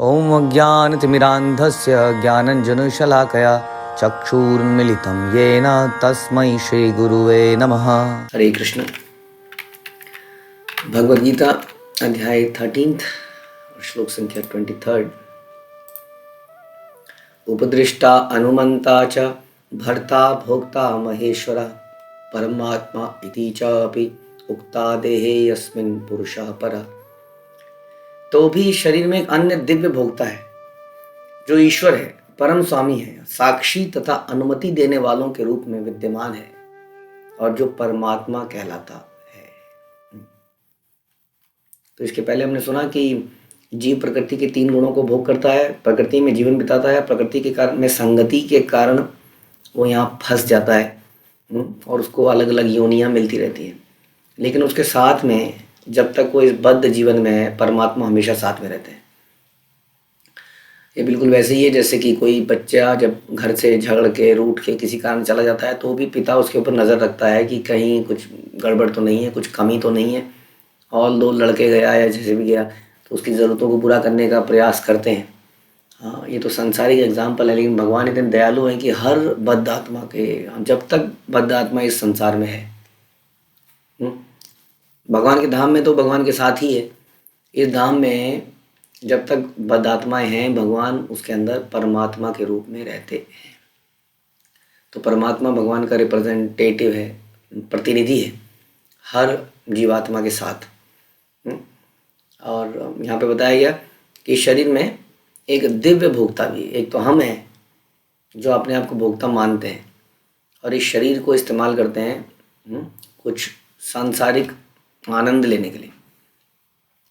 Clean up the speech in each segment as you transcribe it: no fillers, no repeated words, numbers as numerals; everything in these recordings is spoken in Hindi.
ॐ अज्ञानतिमिरान्धस्य ज्ञानञ्जनशलाकया चक्षुरुन्मिलितं येन तस्मै श्रीगुरुवे नमः। हरे कृष्ण। भगवद गीता अध्याय 13 श्लोक संख्या 23। उपदृष्टा अनुमंता च भर्ता भोक्ता महेश्वरा परमात्मा इति चापि उक्ता देहे यस्मिन् पुरुषः परः। तो भी शरीर में एक अन्य दिव्य भोक्ता है जो ईश्वर है, परम स्वामी है, साक्षी तथा अनुमति देने वालों के रूप में विद्यमान है और जो परमात्मा कहलाता है। तो इसके पहले हमने सुना कि जीव प्रकृति के 3 गुणों को भोग करता है, प्रकृति में जीवन बिताता है, प्रकृति के कारण में संगति के कारण वो यहाँ फंस जाता है और उसको अलग अलग योनियाँ मिलती रहती हैं। लेकिन उसके साथ में जब तक वो इस बद्ध जीवन में है, परमात्मा हमेशा साथ में रहते हैं। ये बिल्कुल वैसे ही है जैसे कि कोई बच्चा जब घर से झगड़ के रूठ के किसी कारण चला जाता है तो भी पिता उसके ऊपर नज़र रखता है कि कहीं कुछ गड़बड़ तो नहीं है, कुछ कमी तो नहीं है। और 2 लड़के गया या जैसे भी गया तो उसकी ज़रूरतों को पूरा करने का प्रयास करते हैं। हाँ, ये तो संसारिक एग्जाम्पल है, लेकिन भगवान इतने दयालु हैं कि हर बद्ध आत्मा के, जब तक बद्ध आत्मा इस संसार में है, भगवान के धाम में तो भगवान के साथ ही है। इस धाम में जब तक बद्ध आत्माएं हैं, भगवान उसके अंदर परमात्मा के रूप में रहते हैं। तो परमात्मा भगवान का रिप्रेजेंटेटिव है, प्रतिनिधि है हर जीवात्मा के साथ। और यहाँ पे बताया गया कि शरीर में एक दिव्य भोक्ता भी, एक तो हम हैं जो अपने आप को भोक्ता मानते हैं और इस शरीर को इस्तेमाल करते हैं कुछ सांसारिक आनंद लेने के लिए।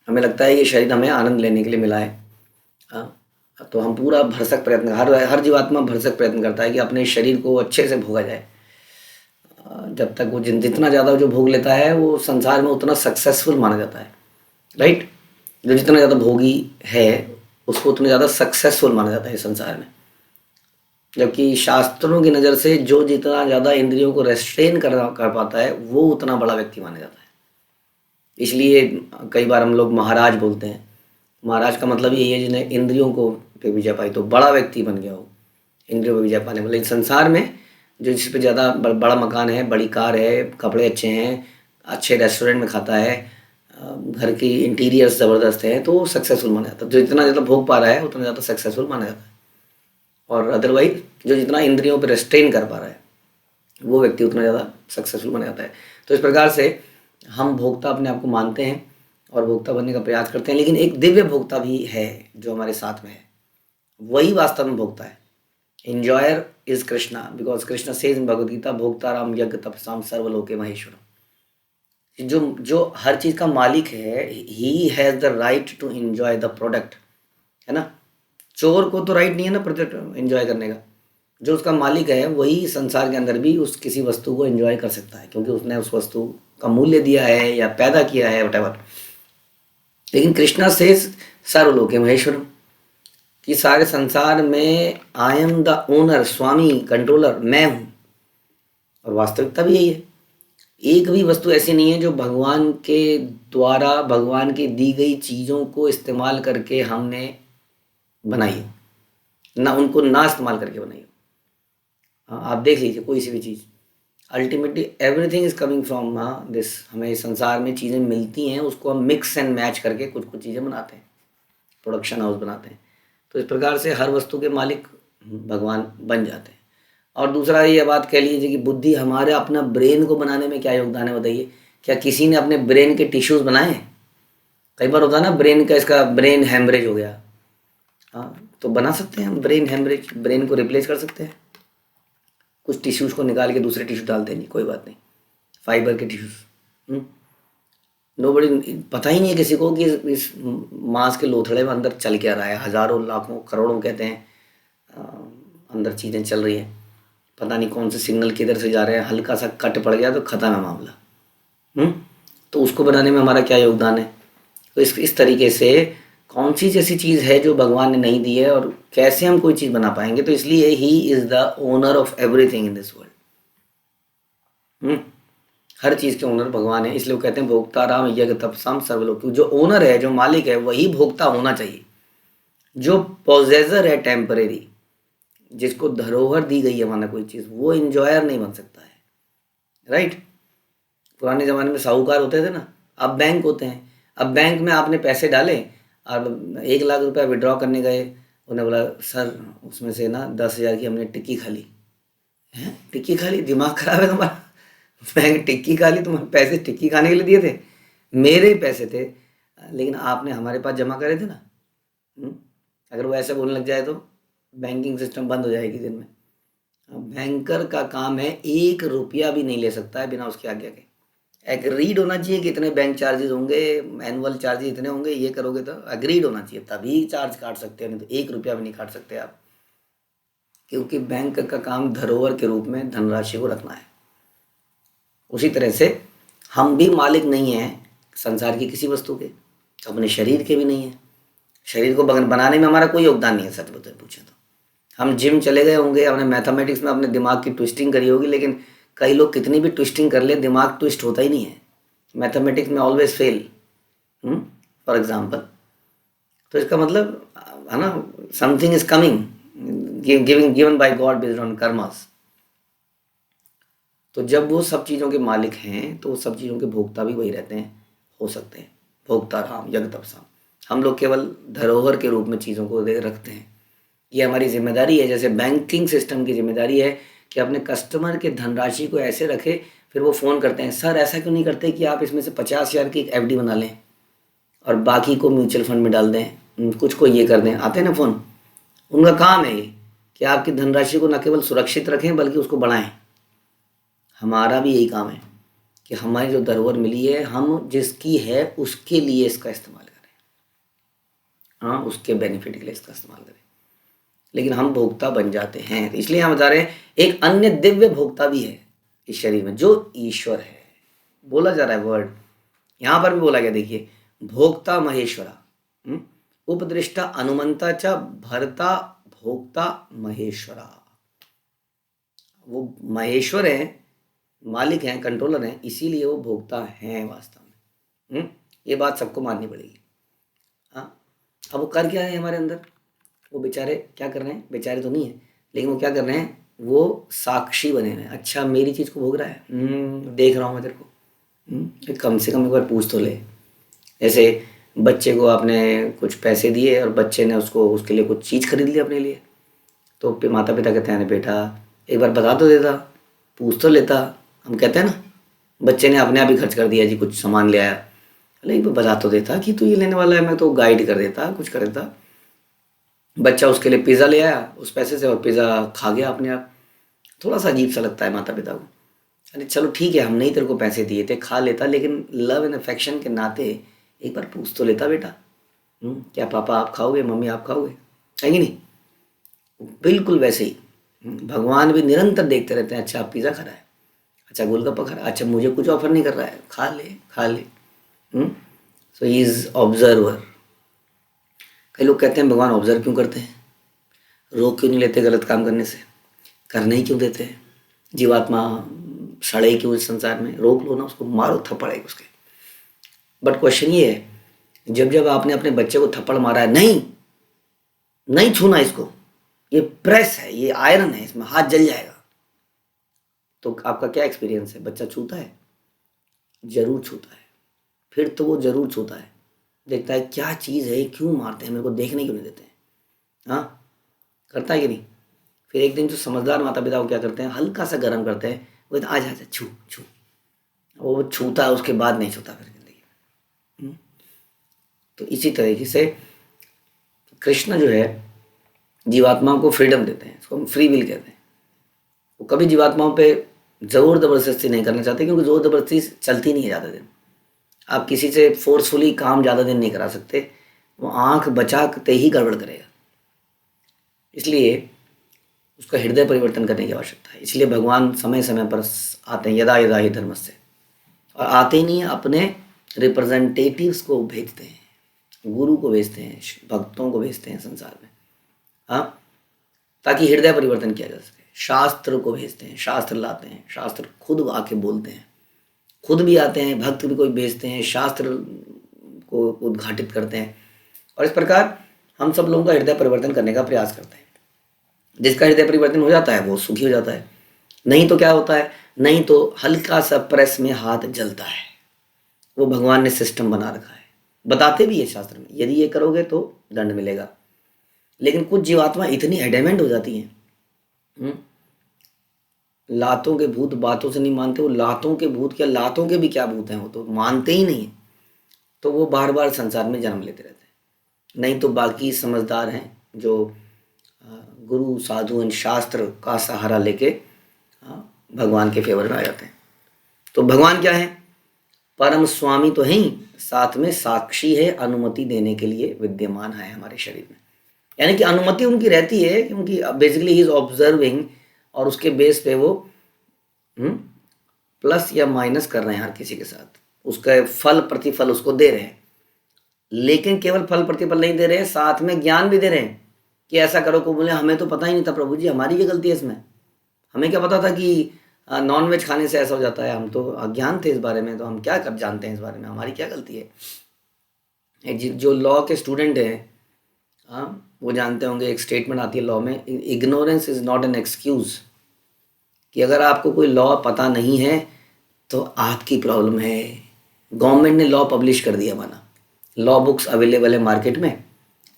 हमें लगता है कि शरीर हमें आनंद लेने के लिए मिला है। तो हम पूरा भरसक प्रयत्न, हर जीवात्मा भरसक प्रयत्न करता है कि अपने शरीर को अच्छे से भोगा जाए। जब तक वो जितना ज़्यादा जो भोग लेता है वो संसार में उतना सक्सेसफुल माना जाता है, राइट। जो जितना ज़्यादा भोगी है उसको उतना ज़्यादा सक्सेसफुल माना जाता है संसार में। जबकि शास्त्रों की नज़र से जो जितना ज़्यादा इंद्रियों को रेस्ट्रेन कर पाता है वो उतना बड़ा व्यक्ति माना जाता है। इसलिए कई बार हम लोग महाराज बोलते हैं। महाराज का मतलब यही है जिन्हें इंद्रियों को पे विजय पाई, तो बड़ा व्यक्ति बन गया हो इंद्रियों पे विजय पाने वाले। संसार में जो जिस पे ज़्यादा बड़ा मकान है, बड़ी कार है, कपड़े अच्छे हैं, अच्छे रेस्टोरेंट में खाता है, घर की इंटीरियर्स ज़बरदस्त है, तो सक्सेसफुल माना जाता है। जो जितना ज़्यादा भोग पा रहा है उतना ज़्यादा सक्सेसफुल माना जाता है। और अदरवाइज जो जितना इंद्रियों पर रेस्ट्रेन कर पा रहा है वो व्यक्ति उतना ज़्यादा सक्सेसफुल माना जाता है। तो इस प्रकार से हम भोक्ता अपने आप को मानते हैं और भोक्ता बनने का प्रयास करते हैं, लेकिन एक दिव्य भोक्ता भी है जो हमारे साथ में है, वही वास्तव में भोक्ता है। Enjoyer is Krishna, because Krishna says in Bhagavad Gita, भोक्ता राम यज्ञ तपसाम सर्वलोके महेश्वरम। जो हर चीज़ का मालिक है, he has the right to enjoy the product, है ना। चोर को तो राइट नहीं है ना प्रोडक्ट एंजॉय करने का। जो उसका मालिक है वही संसार के अंदर भी उस किसी वस्तु को एंजॉय कर सकता है, क्योंकि उसने उस वस्तु का मूल्य दिया है या पैदा किया है, व्हाटएवर। लेकिन कृष्णा से सर्वलोके महेश्वरम, कि सारे संसार में I am the owner, Swami, controller मैं हूँ। और वास्तविकता भी यही है। एक भी वस्तु ऐसी नहीं है जो भगवान के द्वारा, भगवान की दी गई चीज़ों को इस्तेमाल करके हमने बनाई हो, ना उनको ना इस्तेमाल करके बनाई हो। आप देख लीजिए कोई सी भी चीज़, ultimately everything is coming from this. हमें संसार में चीज़ें मिलती हैं, उसको हम मिक्स एंड मैच करके कुछ कुछ चीज़ें बनाते हैं, प्रोडक्शन हाउस बनाते हैं। तो इस प्रकार से हर वस्तु के मालिक भगवान बन जाते हैं। और दूसरा ये बात कह लीजिए कि बुद्धि, हमारे अपना ब्रेन को बनाने में क्या योगदान है बताइए। क्या किसी ने अपने ब्रेन के टिश्यूज़ बनाए हैं? कई बार होता है ना ब्रेन का, इसका ब्रेन हैमरेज हो गया, हाँ, तो बना सकते हैं हम ब्रेन हैमरेज, ब्रेन को रिप्लेस कर सकते हैं। कुछ टिश्यूज़ को निकाल के दूसरे टिश्यू डालते नहीं, कोई बात नहीं, फाइबर के टिश्यूज़। नोबडी, पता ही नहीं है किसी को कि इस मांस के लोथड़े में अंदर चल क्या रहा है। हज़ारों, लाखों, करोड़ों कहते हैं अंदर चीज़ें चल रही हैं, पता नहीं कौन से सिग्नल किधर से जा रहे हैं। हल्का सा कट पड़ गया तो ख़त्म है मामला। तो उसको बनाने में हमारा क्या योगदान है। तो इस तरीके से कौन सी ऐसी चीज़ है जो भगवान ने नहीं दी है और कैसे हम कोई चीज़ बना पाएंगे। तो इसलिए he is the owner of everything in this world. हर चीज़ के ओनर भगवान है, इसलिए वो कहते हैं भोक्ता राम यज्ञ तपसाम सर्वलोक। जो ओनर है, जो मालिक है, वही भोक्ता होना चाहिए। जो पोजेसर है टेम्परेरी, जिसको धरोहर दी गई है माना कोई चीज़, वो इंजॉयर नहीं बन सकता है, राइट। पुराने ज़माने में साहूकार होते थे ना, अब बैंक होते हैं। अब बैंक में आपने पैसे डाले, अब 1 लाख रुपया विड्रॉ करने गए, उन्हें बोला सर उसमें से ना 10,000 की हमने टिक्की खा ली। हैं, टिक्की खा ली? दिमाग खराब है तुम्हारा? बैंक टिक्की खा ली? तुम्हारे पैसे टिक्की खाने के लिए दिए थे? मेरे ही पैसे थे, लेकिन आपने हमारे पास जमा करे थे ना। अगर वो ऐसे बोलने लग जाए तो बैंकिंग सिस्टम बंद हो जाएगी दिन में। बैंकर का काम है 1 रुपया भी नहीं ले सकता है बिना उसकी आज्ञा के। एग्रीड होना चाहिए कि इतने बैंक चार्जेस होंगे, एनुअल चार्जेस इतने होंगे, ये करोगे तो एग्रीड होना चाहिए, तभी चार्ज काट सकते हैं, नहीं तो 1 रुपया भी नहीं काट सकते आप। क्योंकि बैंक का काम धरोहर के रूप में धनराशि को रखना है। उसी तरह से हम भी मालिक नहीं हैं संसार की किसी वस्तु के, अपने शरीर के भी नहीं है। शरीर को बनाने में हमारा कोई योगदान नहीं है, सच बता पूछे तो। हम जिम चले गए होंगे, हमने मैथमेटिक्स में अपने दिमाग की ट्विस्टिंग करी होगी, लेकिन कई लोग कितनी भी ट्विस्टिंग कर ले, दिमाग ट्विस्ट होता ही नहीं है। मैथमेटिक्स में ऑलवेज फेल, फॉर एग्जाम्पल। तो इसका मतलब है ना, something is coming given by God based on karmas. तो जब वो सब चीज़ों के मालिक हैं तो सब चीज़ों के भोक्ता भी वही रहते हैं, हो सकते हैं। भोक्ता राम यज्ञ तपसा, हम लोग केवल धरोहर के रूप में चीज़ों को रखते हैं। ये हमारी जिम्मेदारी है, जैसे बैंकिंग सिस्टम की जिम्मेदारी है कि अपने कस्टमर के धनराशि को ऐसे रखे। फिर वो फ़ोन करते हैं, सर ऐसा क्यों नहीं करते कि आप इसमें से 50,000 की एक FD बना लें और बाकी को म्यूचुअल फंड में डाल दें, कुछ को ये कर दें। आते हैं ना फ़ोन, उनका काम है ये कि आपकी धनराशि को न केवल सुरक्षित रखें बल्कि उसको बढ़ाएं। हमारा भी यही काम है कि हमारी जो धरोहर मिली है, हम जिसकी है उसके लिए इसका इस्तेमाल करें, हाँ, उसके बेनिफिट के लिए इसका इस्तेमाल करें। लेकिन हम भोक्ता बन जाते हैं। तो इसलिए हम बता रहे हैं एक अन्य दिव्य भोक्ता भी है इस शरीर में, जो ईश्वर है। बोला जा रहा है वर्ड, यहाँ पर भी बोला गया, देखिए, भोक्ता महेश्वरा, उपदृष्टा अनुमंता च भरता भोक्ता महेश्वरा। वो महेश्वर है, मालिक हैं, कंट्रोलर हैं, इसीलिए वो भोक्ता हैं वास्तव में। ये बात सबको माननी पड़ेगी। हाँ, अब वो कर क्या है हमारे अंदर? वो बेचारे क्या कर रहे हैं? बेचारे तो नहीं है, लेकिन वो क्या कर रहे हैं? वो साक्षी बने हुए हैं। अच्छा, मेरी चीज़ को भोग रहा है, देख रहा हूँ मैं तेरे को, कम से कम एक बार पूछ तो ले। जैसे बच्चे को आपने कुछ पैसे दिए और बच्चे ने उसको उसके लिए कुछ चीज़ खरीद ली अपने लिए, तो माता पिता कहते हैं बेटा एक बार बता तो देता, पूछ तो लेता। हम कहते हैं ना, बच्चे ने अपने आप ही खर्च कर दिया जी, कुछ सामान ले आया, अरे एक बार बता तो देता कि तू ये लेने वाला है, मैं तो गाइड कर देता, कुछ कर देता। बच्चा उसके लिए पिज़्ज़ा ले आया उस पैसे से और पिज़्ज़ा खा गया अपने आप। थोड़ा सा अजीब सा लगता है माता पिता को। अरे चलो ठीक है, हमने ही तेरे को पैसे दिए थे, खा लेता, लेकिन लव एंड अफेक्शन के नाते एक बार पूछ तो लेता बेटा, क्या पापा आप खाओगे, मम्मी आप खाओगे, है कि नहीं? बिल्कुल वैसे ही भगवान भी निरंतर देखते रहते हैं, अच्छा आप पिज़्ज़ा खा रहा है, अच्छा गोलगप्पा खा रहा है, अच्छा मुझे कुछ ऑफर नहीं कर रहा है, खा ले खा ले। सो ही इज़ ऑब्जर्वर। कई लोग कहते हैं भगवान ऑब्जर्व क्यों करते हैं, रोक क्यों नहीं लेते गलत काम करने से, करने ही क्यों देते हैं? जीवात्मा सड़े क्यों इस संसार में? रोक लो ना उसको, मारो थप्पड़ है उसके। बट क्वेश्चन ये है, जब जब आपने अपने बच्चे को थप्पड़ मारा है, नहीं नहीं छूना इसको, ये प्रेस है, ये आयरन है, इसमें हाथ जल जाएगा, तो आपका क्या एक्सपीरियंस है? बच्चा छूता है? जरूर छूता है। फिर तो वो जरूर छूता है, देखता है क्या चीज़ है, क्यों मारते हैं मेरे को, देखने क्यों नहीं देते हैं? हाँ, करता है कि नहीं? फिर एक दिन जो समझदार माता पिता को क्या करते हैं, हल्का सा गर्म करते हैं, वो आज आ छू छू, वो छूता है, उसके बाद नहीं छूता फिर जिंदगी में। तो इसी तरीके से कृष्ण जो है जीवात्माओं को फ्रीडम देते हैं, इसको हम फ्री विल कहते हैं। वो कभी जीवात्माओं पे ज़ोर ज़बरदस्ती नहीं करना चाहते, क्योंकि ज़ोर ज़बरदस्ती चलती नहीं है ज़्यादा दिन। आप किसी से फोर्सफुली काम ज़्यादा दिन नहीं करा सकते, वो आँख बचाते ही गड़बड़ करेगा। इसलिए उसका हृदय परिवर्तन करने की आवश्यकता है। इसलिए भगवान समय समय पर आते हैं, यदा यदा ही धर्मस्य, और आते ही नहीं, अपने रिप्रेजेंटेटिव्स को भेजते हैं, गुरु को भेजते हैं, भक्तों को भेजते हैं संसार में, हाँ, ताकि हृदय परिवर्तन किया जा सके। शास्त्र को भेजते हैं, शास्त्र लाते हैं, शास्त्र खुद आके बोलते हैं, खुद भी आते हैं, भक्त भी कोई भेजते हैं, शास्त्र को उद्घाटित करते हैं। और इस प्रकार हम सब लोगों का हृदय परिवर्तन करने का प्रयास करते हैं। जिसका हृदय परिवर्तन हो जाता है वो सुखी हो जाता है, नहीं तो क्या होता है, नहीं तो हल्का सा प्रेस में हाथ जलता है। वो भगवान ने सिस्टम बना रखा है, बताते भी है शास्त्र में, यदि ये करोगे तो दंड मिलेगा। लेकिन कुछ जीवात्मा इतनी एडेमेंट हो जाती हैं, लातों के भूत बातों से नहीं मानते, वो लातों के भूत क्या, लातों के भी क्या भूत हैं, वो तो मानते ही नहीं है। तो वो बार बार संसार में जन्म लेते रहते हैं। नहीं तो बाकी समझदार हैं जो गुरु साधु एंड शास्त्र का सहारा लेके भगवान के फेवर में आ जाते हैं। तो भगवान क्या है, परम स्वामी तो है ही, साथ में साक्षी है, अनुमति देने के लिए विद्यमान है हमारे शरीर में। यानी कि अनुमति उनकी रहती है, क्योंकि बेसिकली ही इज ऑब्जर्विंग, और उसके बेस पे वो प्लस या माइनस कर रहे हैं हर किसी के साथ, उसका फल प्रतिफल उसको दे रहे हैं। लेकिन केवल फल प्रतिफल नहीं दे रहे हैं, साथ में ज्ञान भी दे रहे हैं कि ऐसा करो। को बोले हमें तो पता ही नहीं था प्रभु जी, हमारी क्या गलती है इसमें, हमें क्या पता था कि नॉन वेज खाने से ऐसा हो जाता है, हम तो अज्ञान थे इस बारे में, तो हम क्या कर जानते हैं इस बारे में, हमारी क्या गलती है। जो लॉ के स्टूडेंट हैं वो जानते होंगे, एक स्टेटमेंट आती है लॉ में, ignorance is not an excuse, कि अगर आपको कोई लॉ पता नहीं है तो आपकी प्रॉब्लम है। गवर्नमेंट ने लॉ पब्लिश कर दिया, माना लॉ बुक्स अवेलेबल है मार्केट में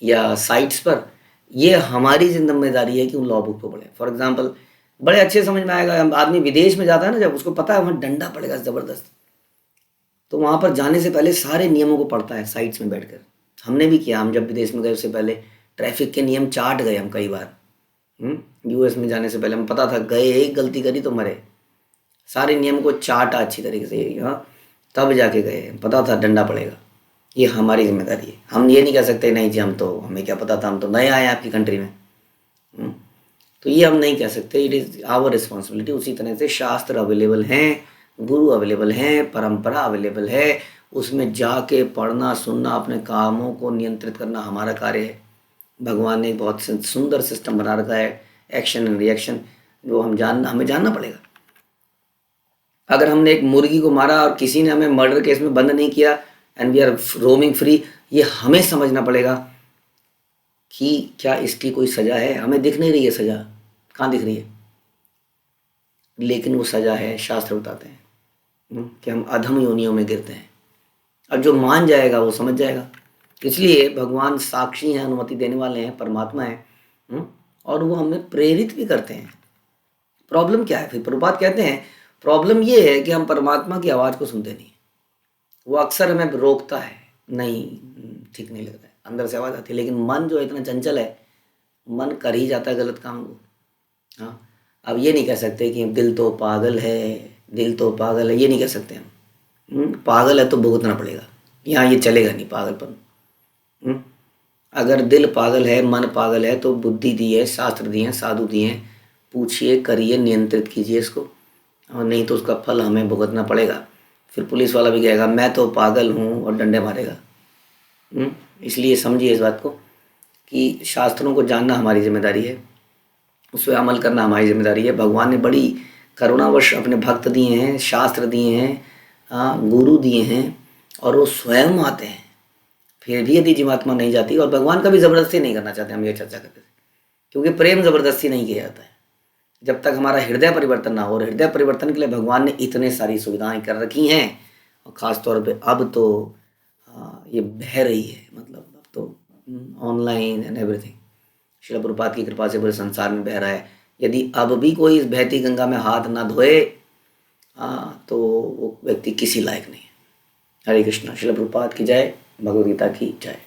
या साइट्स पर, ये हमारी जिम्मेदारी है कि उन लॉ बुक को पढ़ें। फॉर एग्जांपल बड़े अच्छे समझ में आएगा, आदमी विदेश में जाता है ना, जब उसको पता है वहाँ डंडा पड़ेगा ज़बरदस्त, तो वहाँ पर जाने से पहले सारे नियमों को पढ़ता है साइट्स में बैठकर। हमने भी किया, हम जब विदेश में गए उससे पहले ट्रैफिक के नियम चाट गए हम कई बार। यूएस में जाने से पहले हम पता था, गए एक गलती करी तो मरे, सारे नियम को चाटा अच्छी तरीके से, तब जाके गए, पता था डंडा पड़ेगा। ये हमारी जिम्मेदारी है, हम ये नहीं कह सकते नहीं जी हम तो, हमें क्या पता था, हम तो नए आए आपकी कंट्री में। तो ये हम नहीं कह सकते, इट इज़ आवर रिस्पॉन्सिबिलिटी। उसी तरह से शास्त्र अवेलेबल हैं, गुरु अवेलेबल हैं, परंपरा अवेलेबल है, उसमें जाके पढ़ना सुनना, अपने कामों को नियंत्रित करना हमारा कार्य है। भगवान ने बहुत सुंदर सिस्टम बना रखा है, एक्शन एंड रिएक्शन, जो हमें जानना पड़ेगा। अगर हमने एक मुर्गी को मारा और किसी ने हमें मर्डर केस में बंद नहीं किया and we are roaming free, ये हमें समझना पड़ेगा कि क्या इसकी कोई सज़ा है। हमें दिख नहीं रही है सज़ा, कहाँ दिख रही है, लेकिन वो सज़ा है, शास्त्र बताते हैं कि हम अधम योनियों में गिरते हैं। अब जो मान जाएगा वो समझ जाएगा। इसलिए भगवान साक्षी हैं, अनुमति देने वाले हैं, परमात्मा हैं, और वो हमें प्रेरित भी करते हैं। प्रॉब्लम क्या है फिर, प्रभुपाद कहते हैं प्रॉब्लम ये है कि हम परमात्मा की आवाज़ को सुनते नहीं। वो अक्सर हमें रोकता है, नहीं ठीक नहीं लगता है, अंदर से आवाज़ आती है, लेकिन मन जो इतना चंचल है, मन कर ही जाता है गलत काम को। हाँ, अब ये नहीं कह सकते कि दिल तो पागल है, दिल तो पागल है, ये नहीं कह सकते हम। पागल है तो भुगतना पड़ेगा, यहाँ ये चलेगा नहीं पागलपन। अगर दिल पागल है, मन पागल है, तो बुद्धि दी है, शास्त्र दिए हैं, साधु दिए हैं, पूछिए, करिए, नियंत्रित कीजिए इसको, और नहीं तो उसका फल हमें भुगतना पड़ेगा। फिर पुलिस वाला भी कहेगा मैं तो पागल हूँ और डंडे मारेगा। इसलिए समझिए इस बात को कि शास्त्रों को जानना हमारी जिम्मेदारी है, उस पर अमल करना हमारी जिम्मेदारी है। भगवान ने बड़ी करुणावश अपने भक्त दिए हैं, शास्त्र दिए हैं, गुरु दिए हैं, और वो स्वयं आते हैं। फिर भी यदि जीवात्मा नहीं जाती, और भगवान का भी ज़बरदस्ती नहीं करना चाहते हम, ये चर्चा करते थे, क्योंकि प्रेम ज़बरदस्ती नहीं किया जाता है। जब तक हमारा हृदय परिवर्तन ना हो, और हृदय परिवर्तन के लिए भगवान ने इतने सारी सुविधाएं कर रखी हैं, और ख़ास तौर पे अब तो ये बह रही है, मतलब अब तो online and everything Srila Prabhupada की कृपा से पूरे संसार में बह रहा है। यदि अब भी कोई इस बहती गंगा में हाथ ना धोए तो वो व्यक्ति किसी लायक नहीं है। हरे कृष्णा। श्रील प्रभुपाद की जय, भगवद गीता की जय।